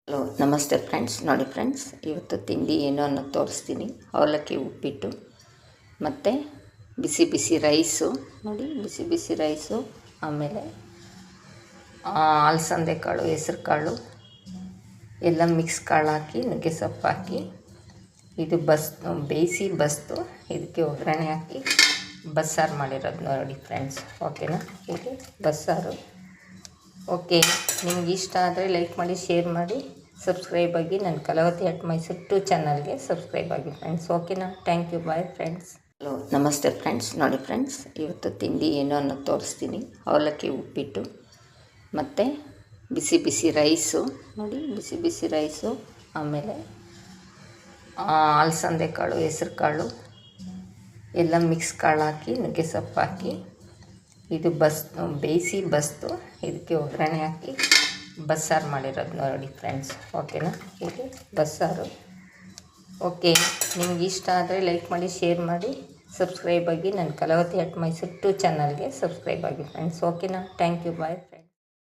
Hello ನಮಸ್ತೆ friends. ನೋಡಿ friends, ಇವತ್ತು ತಿಂಡಿ ಏನು ಅನ್ನೋದು ತೋರಿಸ್ತೀನಿ. ಅವಲಕ್ಕಿ ಉಪ್ಪಿಟ್ಟು ಮತ್ತು ಬಿಸಿ ಬಿಸಿ ರೈಸು. ನೋಡಿ, ಬಿಸಿ ಬಿಸಿ ರೈಸು, ಆಮೇಲೆ ಅಲಸಂದೆ ಕಾಳು, ಹೆಸ್ರು ಕಾಳು ಎಲ್ಲ ಮಿಕ್ಸ್ ಕಾಳು ಹಾಕಿ ನುಗ್ಗೆ ಸೊಪ್ಪು ಹಾಕಿ ಇದು ಬೇಯಿಸಿ ಇದಕ್ಕೆ ಒಗ್ಗರಣೆ ಹಾಕಿ ಬಸ್ಸಾರು ಮಾಡಿರೋದು ನೋಡಿ ಫ್ರೆಂಡ್ಸ್. ಓಕೆನಾ? ಇದು ಬಸ್ಸಾರು. ಓಕೆ, ನಿಮ್ಗೆ ಇಷ್ಟ ಆದರೆ ಲೈಕ್ ಮಾಡಿ, ಶೇರ್ ಮಾಡಿ, ಸಬ್ಸ್ಕ್ರೈಬ್ ಆಗಿ. ನನ್ನ ಕಲಾವತಿ ಅಟ್ ಮೈಸೂರು 2 ಚಾನಲ್ಗೆ ಸಬ್ಸ್ಕ್ರೈಬ್ ಆಗಿ ಫ್ರೆಂಡ್ಸ್. ಓಕೆನಾ? Thank you, bye friends. Hello ನಮಸ್ತೆ ಫ್ರೆಂಡ್ಸ್. ನೋಡಿ ಫ್ರೆಂಡ್ಸ್, ಇವತ್ತು ತಿಂಡಿ ಏನು ಅನ್ನೋದು ತೋರಿಸ್ತೀನಿ. ಅವಲಕ್ಕಿ ಉಪ್ಪಿಟ್ಟು ಮತ್ತು ಬಿಸಿ ಬಿಸಿ ರೈಸು. ನೋಡಿ, ಬಿಸಿ ಬಿಸಿ ರೈಸು, ಆಮೇಲೆ ಅಲಸಂದೆ ಕಾಳು, ಹೆಸ್ರು ಕಾಳು ಎಲ್ಲ ಮಿಕ್ಸ್ ಕಾಳು ಹಾಕಿ ನುಗ್ಗೆ ಸೊಪ್ಪು ಹಾಕಿ ಇದು ಬೇಯಿಸಿ ಇದಕ್ಕೆ ಒಗ್ಗರಣೆ ಹಾಕಿ ಬಸ್ಸಾರು ಮಾಡಿರೋದು ನೋಡಿ ಫ್ರೆಂಡ್ಸ್. ಓಕೆನಾ? ಇದು ಬಸ್ಸಾರು. ಓಕೆ, ನಿಮ್ಗೆ ಇಷ್ಟ ಆದರೆ ಲೈಕ್ ಮಾಡಿ, ಶೇರ್ ಮಾಡಿ, ಸಬ್ಸ್ಕ್ರೈಬ್ ಆಗಿ. ನನ್ನ ಕಲಾವತಿ ಅಟ್ ಮೈಸೂರು 2 ಚಾನಲ್ಗೆ ಸಬ್ಸ್ಕ್ರೈಬ್ ಆಗಿ ಫ್ರೆಂಡ್ಸ್. ಓಕೆನಾ? Thank you, bye friends.